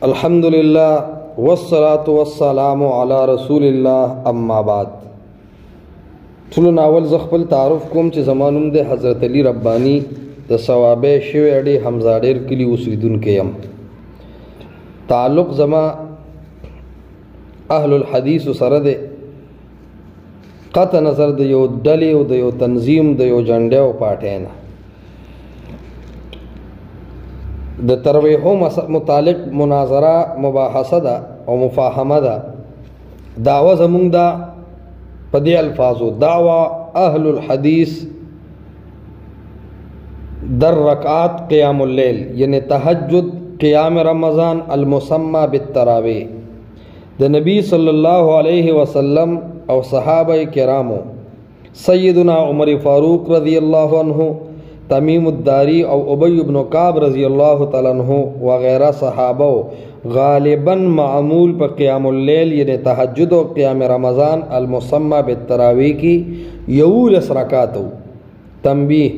अल्हम्दुलिल्लाह वस्सलातु वस्सलामु अला रसूलिल्लाह अम्मा बाद। चलो नावल ज़ख़्पल तारुफ कोम चे ज़मानुम दे हज़रत अली रब्बानी द सवाबे शिव अडी हमजाडेर किली उसीदुन के यम ताल्लुक़ ज़मा अहलुल हदीस सर दे क़त नज़र द यो डले द यो तंजीम द यो झंडे व पाठेना द तरवेहो मुतालिक मुनाजरा मुबाहसा दा और मुफाहमा दा दावा ज़मुंग दा पदे अल्फाजो दावा अहलुल हदीस दर रकात क़ियामुल लैल यानी तहज्जुद क़ियाम रमज़ान अलमुसम्मा बित्तरावी द नबी सल्लल्लाहु अलैहि वसल्लम और सहाबा किरामो सय्यदुना उमर फ़ारूक रज़ियल्लाहु अन्हु तमीमुद्दारी और उबई इब्न काब रज़ियल्लाहु तआला अन्हु वग़ैरह सहाबा गालिबन मामूल पर क़ियामुल लैल यानी तहज्जुद और क़ियाम रमज़ान अलमुसम्मा बित्तरावी की यऊल रकात तंबीह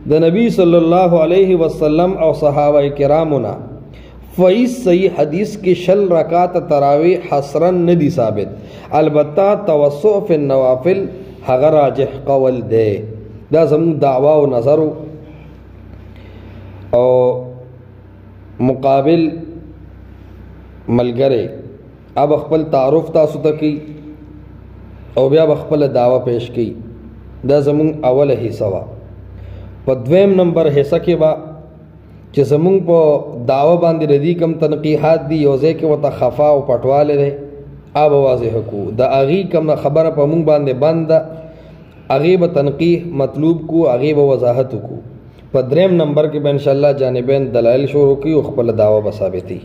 द नबी सल्लल्लाहु अलैहि वसल्लम और सहाबा किरामुना फ़ईस सही हदीस की शल रकात तरावी हसरन नदी साबित अलबत्ता तवस्सु फ़िन नवाफिल हगर राजिह क़ौल दे दा ज़म दावा व नज़र और मुकाबिल मलगरे अब अखपल तारुफ तासु तकी और ब्या अखपल दावा पेश की दा ज़मुंग अवल हिस्सा प द्वेम नंबर हिस्सा के बा कि ज़मुंग पो दावा बांधी रदी कम तनक़ीहात दी योज़े के वता खफा व पटवाले रहे अब वाज़ेह को द अगी कम न खबर पर मुंग बांधे बंद अगीब तनक़ीह मतलूब को अगीब वज़ाहत को पद्रेम नंबर के इंशाअल्लाह जानिबैन दलाइल शुरू की उखपल दावा बसाबती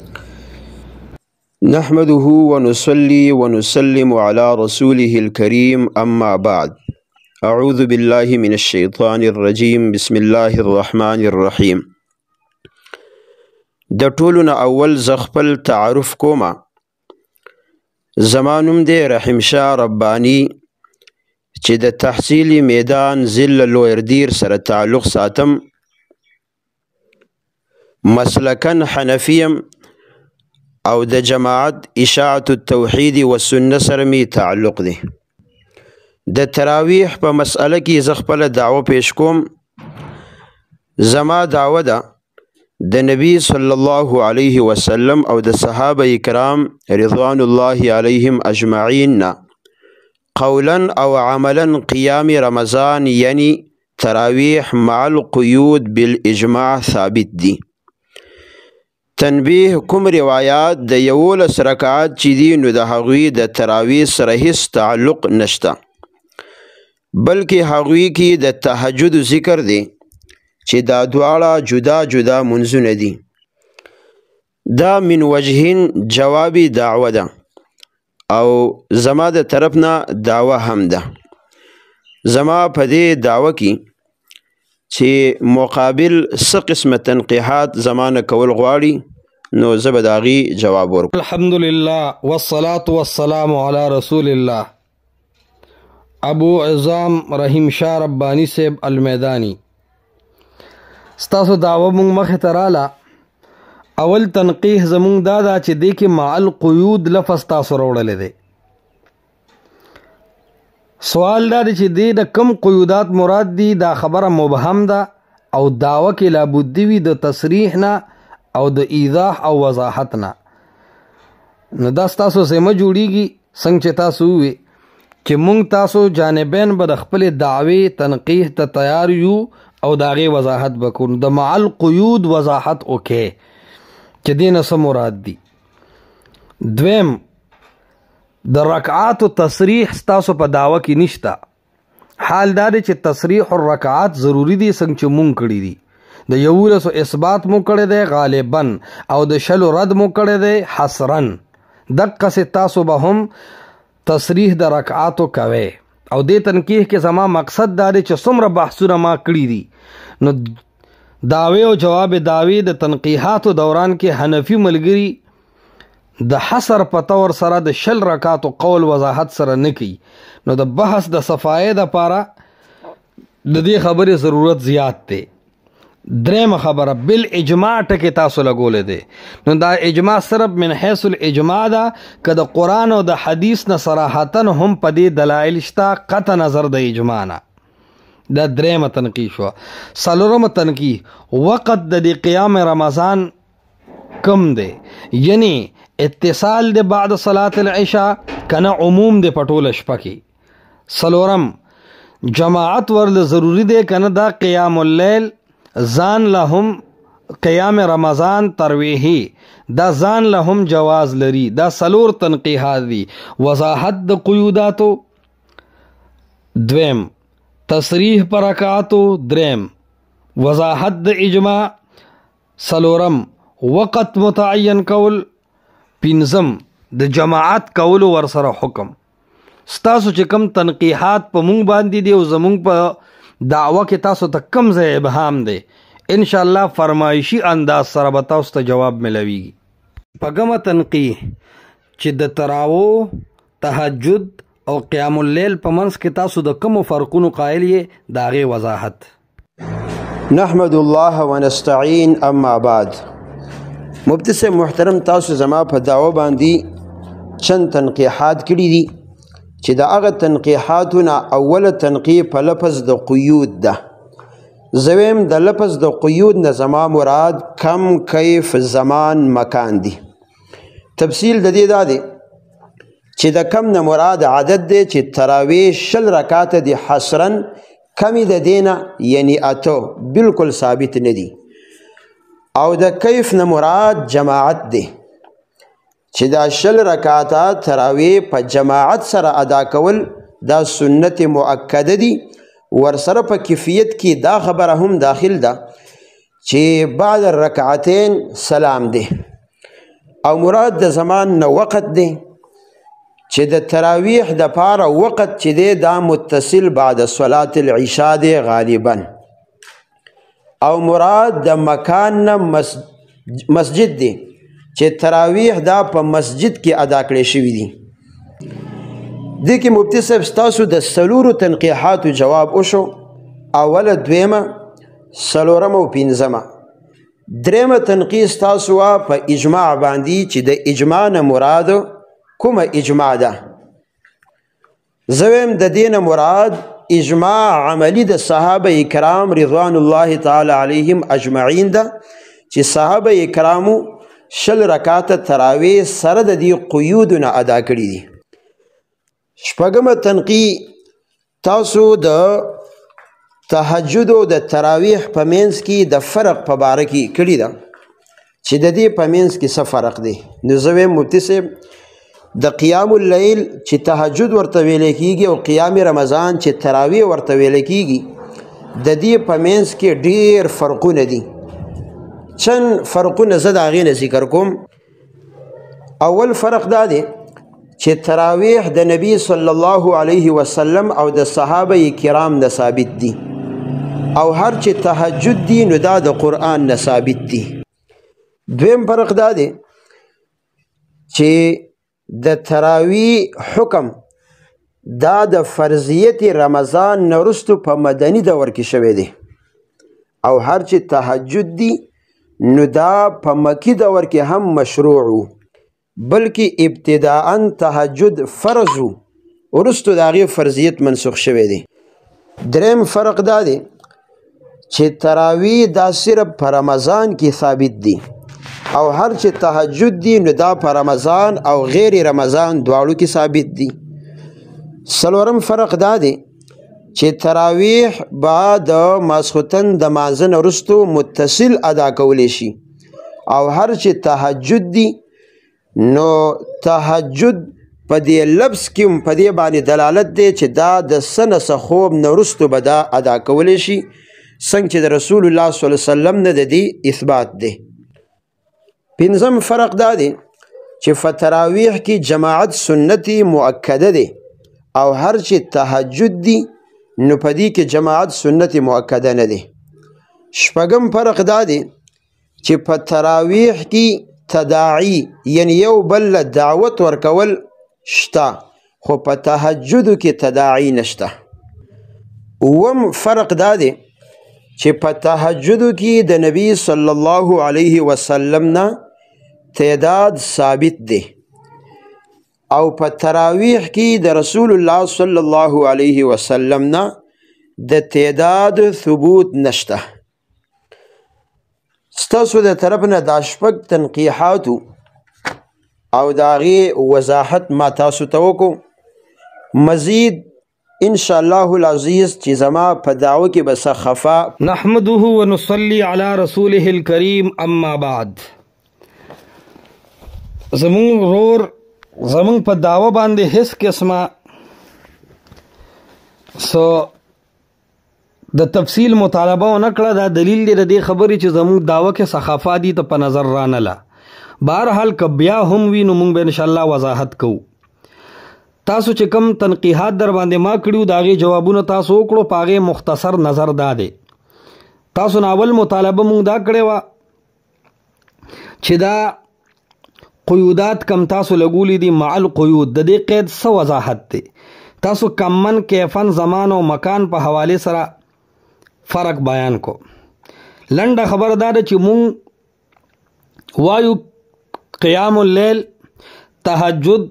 नहमदुहु व नुसल्ली व नुसल्लिमु अला रसूलिहिल करीम अम्मा बाद अऊज़ु बिल्लाहि मिनश शैतानिर रजीम बिस्मिल्लाहिर रहमानिर रहीम। द टोलुना अव्वल ज़ख़्पल तारुफ कोमा ज़मानुम दे रहीम शाह रब्बानी चे द तहसीली मैदान ज़िल लोयरदीर सर ताल्लुक़ सातम मसलकन हनफियम और द जमात इशाअत तौहीद व सुन्नत सर में ताल्लुक़ दे द तरावीह पर मसअला की ज़ख़्पल दावा पेश कोम ज़मा दावदा द नबी सल्लल्लाहु अलैहि वसल्लम और द सहाबा इकराम रिज़वानुल्लाहि अलैहिम अजमाइन ना क़ौलन और अमलन क़ियाम रमज़ान यानी तरावीह माल क़ुयूद बिल इजमा साबित दी। तनबीह कुम रिवायात द यवोलस रकात चिदी नु द हग़वी द तरावीह सर हिस ताल्लुक़ नश्ता बल्कि हग़वी की द तहज्जुद ज़िक्र दे चे दा दुआड़ा जुदा जुदा मुंज़ुन दी दा मिन वजहिन जवाबी दावा दा और ज़मा द तरफना दावा हम दा ज़मा पदे दावा की चे मुकाबिल स क़िस्म तनक़ीहात ज़माना कवल ग़वाड़ी नो ज़बदागी जवाब वर्क। अल्हम्दुलिल्लाह वस्सलातु वस्सलामु अला रसूलिल्लाह। अबू इज़ाम रहीम शाह रब्बानी से अलमैदानी स्तासु दावा मुंग मख तराला अवल तनक़ीह ज़मुंग दादा चे दे के माल क़ुयूद लफ़ज़ तासु रोड़ले दे सवाल दा चे दे द कम क़ुयूदात मुराद दी दा खबर मुबहम दा और दावा के लाबुद्दीवी द तसरीह ना और द ईज़ाह और वज़ाहत ना न दस तासु से मजूड़ीगी संग चे तासु हुए कि मुंग तासु जानिबैन बद अखपल दावे तनक़ीह त तैयार यू और दागे वज़ाहत बकुन द माल क़ुयूद वज़ाहत ओके कि देन स मुराद दी। द्वेम द रकात व तसरीह स्तासु पर दावा की निश्ता हाल दारे चे तसरीह और रकात ज़रूरी दी संग चे मुंग कड़ी दी द यवूलस व इसबात मुँह करे दे गालिबन और द शल रद मुँह करे दे हसरन दक्का से तासु बहम तसरीह द रकात कवे और दे तनकीह के समा मकसद दारे चे सुमर बहसुना मा कड़ी दी न दावे और जवाब दावे द तनक़ीहात दौरान के हनफी मलगरी द हसर पतौर सरा द शल रकात कौल वज़ाहत सर न की नो द बहस द सफ़ाए द पारा द दे खबर ज़रूरत ज़ियाद थे دریم خبره بالاجماع ټکی تاسو لګولې دی نو دا اجماع صرف من حیث الاجماع ده که د قرآن او د حدیث نه صراحتا هم په دې دلایل شته قطع نظر د اجماع نه. دا دریمه تنقیح شوه. څلورمه تنقیح وقت د دې قیام رمضان کم دی، یعنی اتصال دی بعد صلاة العشاء کنه عموم دی په ټوله شپه کې. څلورم جماعت ورله ضروری دی کنه دا قیام اللیل ځان لهم قیام رمضان ترویحی دا ځان لهم جواز لري. دا څلور تنقیحات دي. وضاحت د قیوداتو دویم، تصریح پر رکعاتو دریم، وضاحت د اجماع څلورم، وقت متعین کول پنځم، د جماعت کولو ورسره حکم. ستاسو چې کم تنقیحات په مونږ باندې دي او زمونږ په دعوه کې تاسو ته کم ځای ابهام دی، انشاءالله فرمایشي انداز سره به تاسو ته جواب ملویږي. پږمه تنقیح چې د تراویح، تهجد او قیام اللیل په منځ کې تاسو د کومو فرقونو قایل یې د هغې وضاحت. نحمد الله ونستعین اما بعد. مفتی صاحب محترم، تاسو زما په دعوه باندې چند تنقیحات کړي دي چې د هغه تنقیحاتونه اوله تنقیح په لفظ د قیود ده. زویم د لفظ د قیود نه زما مراد کم، کیف، زمان، مکان دي. تفصیل د دې دا دی چې د کم نه مراد عدد دی چې تراویح 20 رکعات دي حصرا، کمی د دې نه یعنی اتو بالکل ثابت نه دي. او د کیف نه مراد جماعت دی چې دا 20 رکعات تراویح په جماعت سره ادا کول دا سنت مؤکده دي. ورسره په کیفیت کې دا خبره هم داخل ده چې بعد الرکعتین سلام دی. او مراد د زمان نه وقت دی چې د تراویح د پاره وقت چې دی دا متصل بعد صلاة العشاء دی غالبا. او مراد د مکان نه مسجد دی چې تراویح دا په مسجد کې ادا کړی شوي دي. دې کې مفتی صاحب ستاسو د څلورو تنقیحاتو جواب وشو، اوله، دویمه، څلورمه او پنځمه. دریمه تنقیح ستاسو وه په اجماع باندې چې د اجماع نه مراد کومه اجماع ده. زویم د دې نه مراد اجماع عملی د صحابه کرام رضوان الله تعالی علیهم اجمعین ده چې صحابه کرامو 20 رکعات تراویح سره د دې قیودونه ادا کړي دي. شپږمه تنقیح تاسو د تهجد او د تراویح په منځ کې د فرق په باره کې کړي ده چې د دې په منځ کې څه فرق دی. نو زه وایم مفتی صاحب د قیام اللیل چې تهجد ورته ویلی کېږي او قیام رمضان چې تراویح ورته ویلی کېږي د دې په منځ کې ډېر فرقونه دي. چند فرقونه زه د هغې نه ذکر کوم. اول فرق دا دی چې تراویح د نبی صلی الله علیه وسلم او د صحابه کرام نه ثابت دي، او هر چې تهجد دي نو دا د قرآن نه ثابت دي. دویم فرق دا دی چې د تراویح حکم دا د فرضیت رمضان نه وروسته په مدني دور کې شوی دی، او هر چې تهجد دي نو دا په مکی دور کې هم مشروع و، بلکې ابتداءً تهجد فرض و، وروسته د هغې فرضیت منسوخ شوی دی. دریم فرق دا دی چې تراویح دا صرف په رمضان کې ثابت دي، او هر چې تهجد دي نو دا په رمضان او غیر رمضان دواړو کې ثابت دي. څلورم فرق دا دی چې تراویح به د ماسخوتن د مانځه نه وروسته متصل ادا کولی شي، او هر چې تهجد دي نو تهجد په دې لفظ کې په دې باندې دلالت دی چې دا د څه نه څه خوب نه وروسته به دا ادا کولی شي، څنګه چې د رسول الله صلی الله علیه وسلم نه د دې اثبات دی. پنځم فرق دا دی چې په تراویح کې جماعت سنت مؤکده دی، او هر چې تهجد دی نو په دې کې جماعت سنت مؤکده نه دی. شپږم فرق دا دی چې په تراویح کې تداعی یعنی یو بل دعوت ورکول شته، خو په تهجدو کې تداعی نشته. اووم فرق دا دی چې په تهجدو کې د نبی صلی الله علیه وسلم نه تعداد ثابت دی او په تراویح کې د رسول الله صلی الله علیه وسلم نه د تعداد ثبوت نشته. ستاسو د طرف نه دا شپږ تنقیحاتو او د هغې وضاحت ما تاسو ته وکړو. مزید انشاءالله العزیز چې زما په دعوه کې به څه خفا نحمده ونصلي علی رسوله الکریم اما بعد. زمون رور زمون په دعوه باندې هیڅ قسمه د تفصیل مطالبه ونه کړه. دا دلیل دی د دې خبرې چې زمون دعوه کې څه دي ته په نظر رانه له. بهرحال که بیا هم وي نو موږ به انشاءالله وضاحت کوو. تاسو چې کم تنقیحات در باندې ما کړیو د هغې جوابونه تاسو وکړو. په هغې مختصر نظر دا دی. تاسو ناول مطالبه موږ دا کړې وه چې دا قیودات کم تاسو لګولی دي مع القیود د دې قید څه وضاحت دی. تاسو کمن کیفن زمان او مکان په حواله سره فرق بیان کو. لنډه خبر دا ده چې مونږ وایو قیام اللیل، تهجد،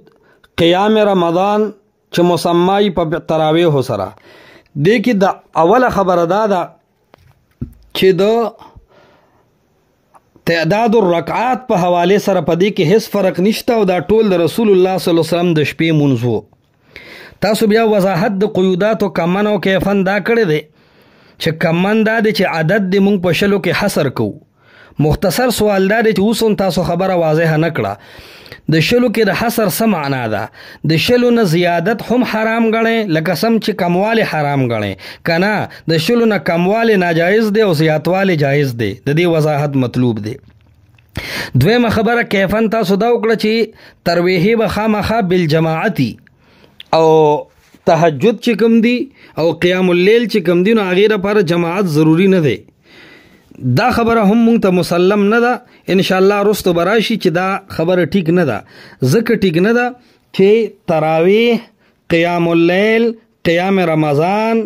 قیام رمضان چې مسمای په تراویح سره. دې کې د اوله خبره دا ده چې د تعداد الرکعات په حواله سره په دې کې هیڅ فرق نشته او دا ټول د رسول الله صلی الله علیه وسلم د شپې مونځ و. تاسو بیا وضاحت د قیودات او کمن او کیفن دا کړی دی چې کمن دا دی چې عدد د مونږ په شلو کې حصر کوو. مختصر سوال دا دی چې اوس هم تاسو خبره واضحه نه کړه د شلو کې د حصر څه معنا ده. د شلو نه زیادت هم حرام ګڼئ لکه سم چې کموالی حرام ګڼئ که نه د شلو نه کموالی ناجایز دی او زیاتوالی جایز دی. د دې وضاحت مطلوب دی. دویمه خبره کیفن تاسو دا وکړه چې ترویحي به خامخا بالجماعتي او تهجد چې کوم دی او قیام اللیل چې کوم دی نو هغې لپاره جماعت ضروري نه دی. دا خبره هم مونږ ته مسلم نه ده. انشاءالله رستو براشي چې دا خبره ټیک نه ده. ځکه ټیک نه ده چې تراویح، قیام اللیل، قیام رمضان،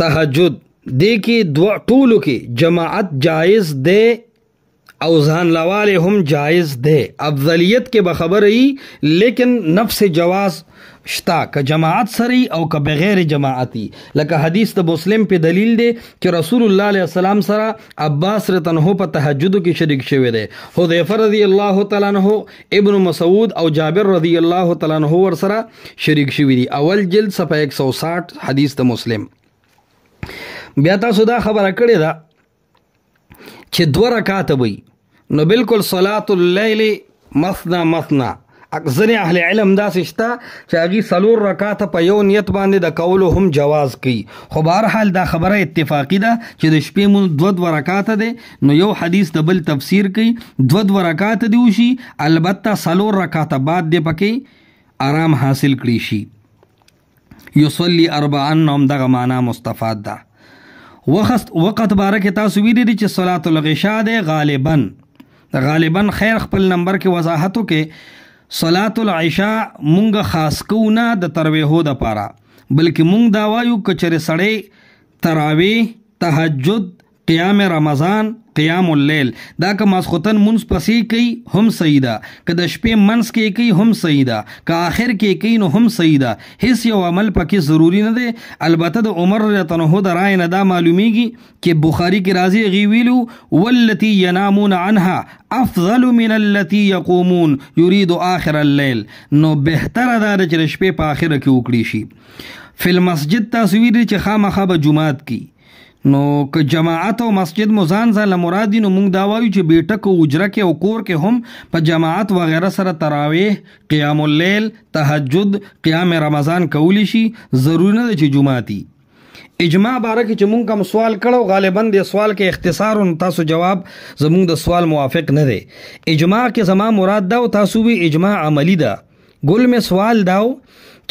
تهجد دې کې ټولو کې جماعت جایز دی او ځان لواله هم جایز دی. افضلیت کې به خبره ای لیکن نفس جواز شتا که جماعت سری او که بغیر جماعتی. لکه حدیث د مسلم په دلیل دی چې رسول الله علیه السلام سره عباس رضی الله په تهجد کې شریک شوی دی. حذیفه رضی الله تعالی عنہ، ابن مسعود او جابر رضی الله تعالی عنہ ور سره شریک شوی دی. اول جلد صفحه 160 حدیث د مسلم. بیا تاسو دا خبره کړې ده چې 2 رکعات وي نو بالکل صلات اللیل مثنا مثنا. اکثر اهل علم داسې شته چې هغې 4 رکعاته په یو نیت باندې د کولو هم جواز کوي. خو بهرحال دا خبره اتفاقی ده چې د شپې مونځ 2 رکعاته دی نو یو حدیث د بل تفسیر کوي 2 رکعاته دی وشي. البته 4 رکعاته بعد دی پکې آرام حاصل کړي شي. یصلی 4 هم دغه معنا مستفاد ده. وقت باره کې تاسو ویلي دي چې صلات العشاء دی غالبا خیر خپل نمبر کې وضاحتو کې صلات العشاء مونږ خاص کو نه د ترویحو د پاره بلکې مونږ دا وایو که چېرې سړی تراویح، تهجد، قیام رمضان، قیام اللیل دا که ماسخوتن منځ پسې کوي هم صحیح ده، که د شپې منځ کې کوي هم صحیح ده، که آخر کې کوي نو هم صحیح ده. هیڅ یو عمل پکې ضروری نه دی. البته د عمر رضی الله عنه د رای نه دا معلومیږي چې بخاری کې راځي غي ویلو والتي ينامون عنها افضل من التي يقومون يريد آخر الليل. نو بهتره ده چې شپې په آخره کې وکړي شي. فی المسجد تصویر چې خامخا به جمعات کی نو که جماعت او مسجد مزان ځله مراد نو موږ دا وایو چې بیٹک او اجره کې او کور کې هم په جماعت وغیرہ سره تراویح، قیام اللیل، تهجد، قیام رمضان کولی شي. ضروري نه چې جمعاتي. اجماع باره کې چې مونږ کوم سوال کړو غالبا د سوال کې اختصار تاسو جواب زمونږ د سوال موافق نه دی. اجماع کې زما مراد دا او تاسو وی اجماع عملی ده. ګل می سوال داو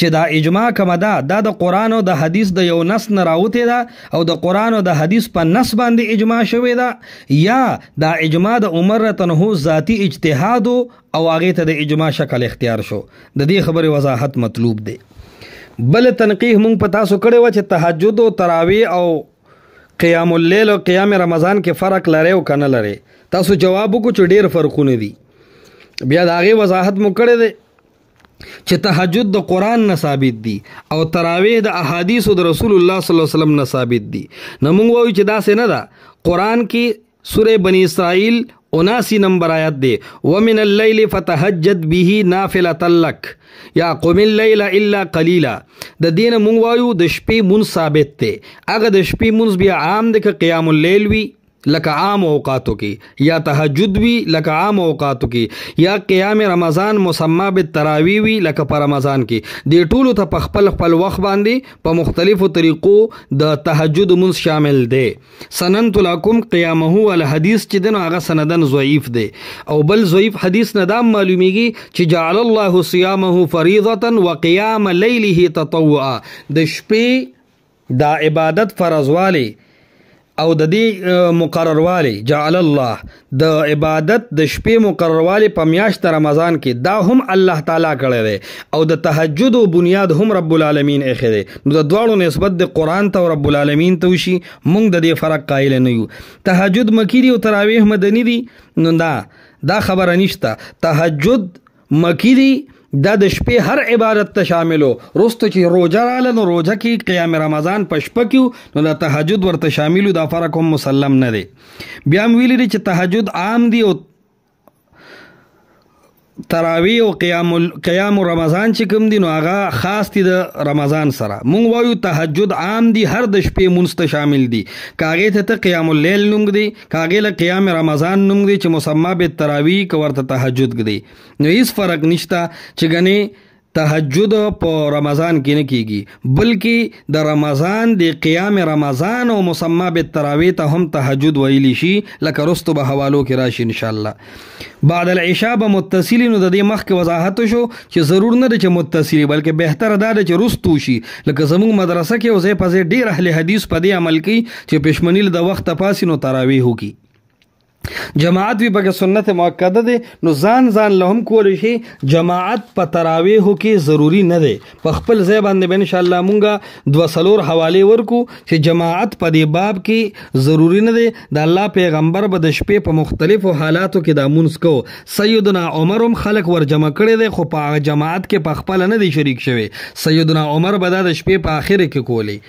چې دا اجماع کومه ده دا د قرآن او د حدیث د یو نص نه راوته ده او د قرآن او د حدیث په نص باندې اجماع شوی ده یا دا اجماع د عمر تنه ذاتی اجتهاد او هغه ته د اجماع شکل اختیار شو. د دې خبره وضاحت مطلوب دی. بل تنقیح مونږ په تاسو کړی و چې تهجد او تراویح او قیام اللیل او قیام رمضان کې فرق لري او کنه لري؟ تاسو جواب وکړو چې ډیر فرقونه دي. بیا د هغې وضاحت مو کړی دی چې تهجد د قرآن نه ثابت دي او تراویح د احادیثو د رسول الله صلی الله علیه وسلم نه ثابت دي. نو موږ وایو چې داسې نه ده. قرآن کې سوره بنی اسرائیل 79 نمبر آیت دی، ومن اللیل فتهجد به نافلة لک یا قم اللیل الا قلیلا. د دین مونږ وایو د شپې مونږ ثابت دی. هغه د شپې مونږ بیا عام دی که قیام اللیل وي لکه عام اوقاتو کې، یا تهجد وي لکه عام اوقاتو کې، یا قیام رمضان مسمى بالتراویح وي لکه په رمضان کې. دې ټولو ته په خپل خپل وخت باندې په مختلفو طریقو د تهجد مونږ شامل دی. سننت لکم قیامه ول حدیث چې دی نو هغه سندن ضعیف دی. او بل ضعیف حدیث نه دا معلومیږي چې جعل الله صیامه فریضة وقیام لیله تطوعا. د شپې دا عبادت فرضوالی او د دې مقرروالی، جعل الله د عبادت د شپې مقرروالی په میاشت رمضان کې دا هم الله تعالی کړی دی، او د تهجد او بنیاد هم رب العالمین ایښی دی. نو د دواړو نسبت د قرآن ته او رب العالمین ته وشي، موږ د دې فرق قایل نه یو. تهجد مکی دی او تراویح مدنی دی، نو دا خبره نشته. تهجد مکی دی، دا د شپې هر عبادت ته شاملو. رستو چې روزه رااله نو روزه کې قیام رمضان په شپه کې نو د تهجد ورته شاملو. دا فرق هم مسلم نه دی. بیا هم ویلي دي چې تهجد عام دی او تراویح او قیام رمضان چې کوم دي نو هغه خاص دي د رمضان سره. مونږ وایو تهجد عام دي، هر د شپې مونږ ته شامل دي. کاغې ته قیام اللیل نوم دی، کاغې له قیام رمضان نوم دی چې مسمى بالتراویح که ورته تهجد دی. نو هیڅ فرق نشته چې ګنې تهجد په رمضان کې نه کیږي، بلکې د رمضان د قیام رمضان او مسمى بالتراویح ته هم تهجد ویلی شي، لکه رستو به حوالو کې راشي ان شاء الله. بعد العشاء به متصلی، نو د دې مخکې وضاحت شو چې ضرور نه ده چې متصلی، بلکې بهتره دا ده چې رستو شي. لکه زموږ مدرسه کې اوسې پسې ډېر اهل حدیث په دې عمل کوي چې پشمنیل د وخت پاسې نو تراویح وکړي. جماعت وی پکې سنت مؤکده دی، نو ځان لهم کولی شي. جماعت په تراویحو کې ضروری نه دی. په خپل ځای باندې به انشاءالله مونږه 2 حوالې ورکو چې جماعت په دې باب کې ضروری نه دی. د الله پیغمبر به د شپې په مختلفو حالاتو کې دا مونځ کو. سیدنا عمر هم خلق ور جمع کړی دی، خو په جماعت کې په خپل نه دی شریک شوی. سیدنا عمر به دا د شپې په آخر کې کولی.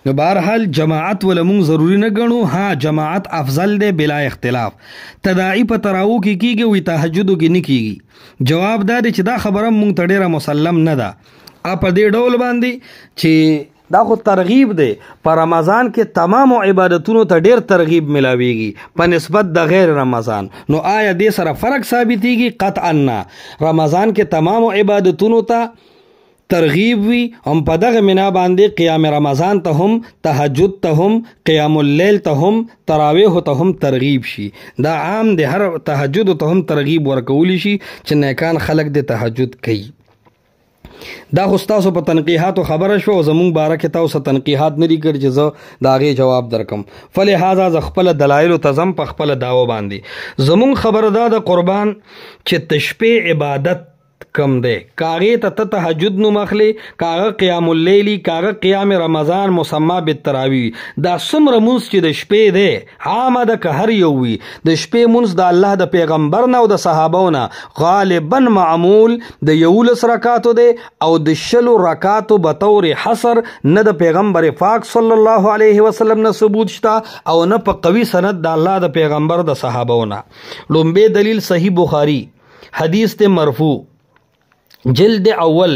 نو بهرحال جماعت ولمون ضروری نه ګڼو. ها جماعت افضل دی بلا اختلاف. تداعی په تراویح کې کیږي وي تهجدو کې نه کیږي. جواب دا دی چې دا خبره مونږ ته ډیره مسلم نه ده. په دې ډول باندې چې دا خو ترغیب دی. په رمضان کې تمام عبادتونو ته ډیر ترغیب ملاویږي په نسبت د غیر رمضان. نو آیا دې سره فرق ثابتېږي؟ قطعا نه. رمضان کې تمام عبادتونو ته ترغیب وي، هم په دغه منا باندې قیام رمضان ته هم، تهجد ته هم، قیام اللیل ته هم، تراویح ته هم ترغیب شي. دا عام دی، هر تهجد ته هم ترغیب ورکولی شي چې نیکان خلق د تهجد کوي. دا خو ستاسو په تنقیحاتو خبره شو، زمونږ باره کې تاسو تنقیحات نه دي کړي چې زه د هغې جواب درکم. فلهذا زه خپله دلایلو ته ځم په خپله دعوه باندې. زمونږ خبره دا د قربان چې د شپې عبادت کم دی، کاغې ته تهجد نوم اخلي، کاغه قیام اللیلی، کاغه قیام رمضان مسمى بالتراویح. دا څومره مونځ چې د شپې دی عامه ده که هر یو وي. د شپې مونځ د الله د پیغمبر نه او د صحابو نه غالبا معمول د 11 رکعاتو دی، او د 20 رکعاتو به طور حصر نه د پیغمبر پاک صلی الله علیه وسلم نه ثبوت شته او نه په قوي سند د الله د پیغمبر د صحابو نه. لومبې دلیل صحیح بخاری حدیث ته مرفوع جلد اول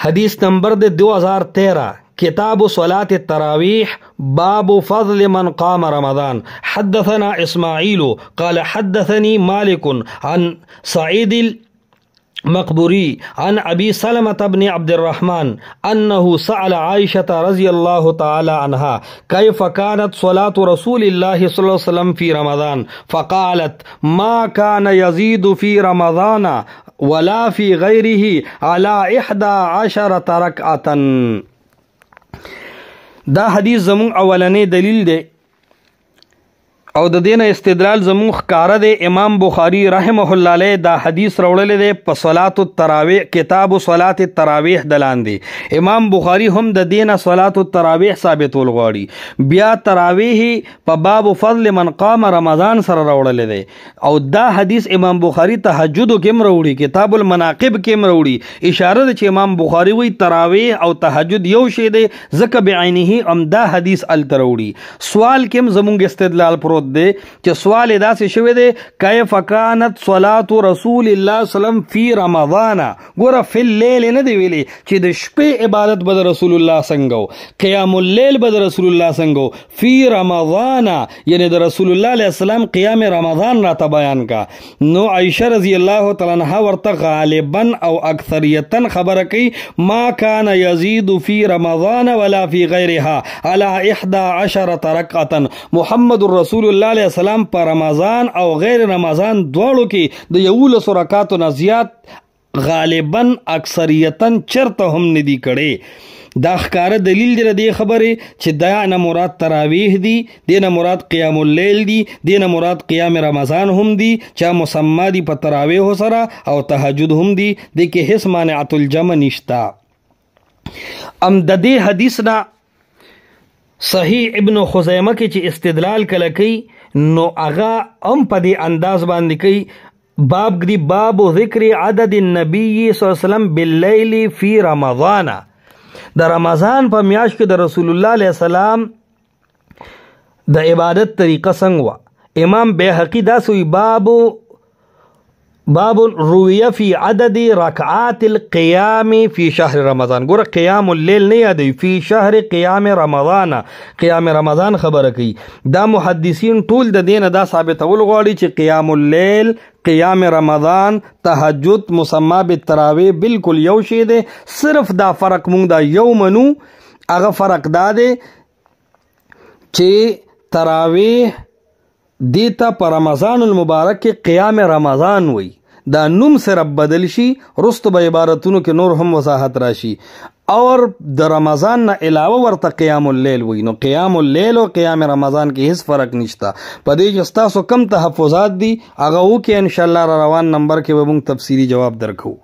حدیث نمبر 2013 کتاب صلاة التراویح باب فضل من قام رمضان. حدثنا اسماعیل قال حدثني مالک عن سعید مقبوري عن أبي سلمة بن عبد الرحمن أنه سأل عائشة رضي الله تعالى عنها كيف كانت صلاة رسول الله صلى الله عليه وسلم في رمضان، فقالت ما كان يزيد في رمضان ولا في غيره على 11 ركعة. دا حدیث زمون اولنی دلیل دی او د دین استدلال زمون ښکارا دی امام بخاری رحمه الله علیه دا حدیث راوړل دی په صلات التراویح کتاب صلات التراویح دلاندې امام بخاری هم د دین صلات التراویح ثابتول غواړي بیا تراویح په باب فضل من قام رمضان سره راوړل دی او دا حدیث امام بخاری تهجد کې راوړي کتاب المناقب کې راوړي اشاره ده چې امام بخاری وی تراویح او تهجد یو شی دی ځکه بعینه هم دا حدیث ال تراوړي سوال کې زمونږ استدلال پروت دی چې سوال داسې شوی دی کیف کانت صلات رسول الله سلام فی رمضان ګوره فی اللیل نه دی ویلی چې د شپې عبادت به رسول الله څنګه قیام اللیل به رسول الله څنګه فی رمضان یعنی د رسول الله علیه السلام قیام رمضان را ته بیان کا نو عائشه رضی الله تعالی عنها ورته غالبا او اکثریتا خبره کوي ما کان یزید فی رمضان ولا فی غیرها علی 11 رکعه محمد رسول الله علیه السلام په رمضان او غیر رمضان دواړو کې د 11 رکعاتو نه زیات غالبا اکثریتا چرته هم ندي کړي دا ښکاره دلیل دی د خبرې چې دا نه مراد تراویح دی د نه مراد قیام اللیل دی د نه مراد قیام رمضان هم دی چې مسما دی په تراویح سره او تهجد هم دی د کې هیڅ مانعت الجمع نشتا ام د دې حدیث نه صحیح ابن خزیمه کې چې استدلال کله کوي نو هغه هم په دې انداز باندې کوي باب دی باب ذکر عدد النبی صلی الله علیه وسلم باللیل فی رمضان د رمضان په میاشت کې د رسول الله علیه السلام د عبادت طریقه څنګه و امام بیهقی دا سوی باب رویه فی عدد رکعات القیام فی شهر رمضان ګوره قیام اللیل نه یادوي فی شهر قیام رمضان قیام رمضان خبره کوي دا محدثین ټول د دین دا ثابتول غواړي چې قیام اللیل قیام رمضان تهجد مسما بالتراویح بالکل یو شی دی صرف دا فرق مونږ دا یو منو هغه فرق دا دی چې تراویح دیتا پر رمضان المبارک کې قیام رمضان وی دا نوم سره بدل شي رستو به عبارتونو کې نور هم وضاحت راشي اور د رمضان نه علاوه ورته قیام اللیل وی نو قیام اللیل او قیام رمضان کې هیڅ فرق نشته په دې چې تاسو کم تحفظات دي هغه وکي ان شاء الله روان نمبر کې به موږ تفصیلی جواب درکو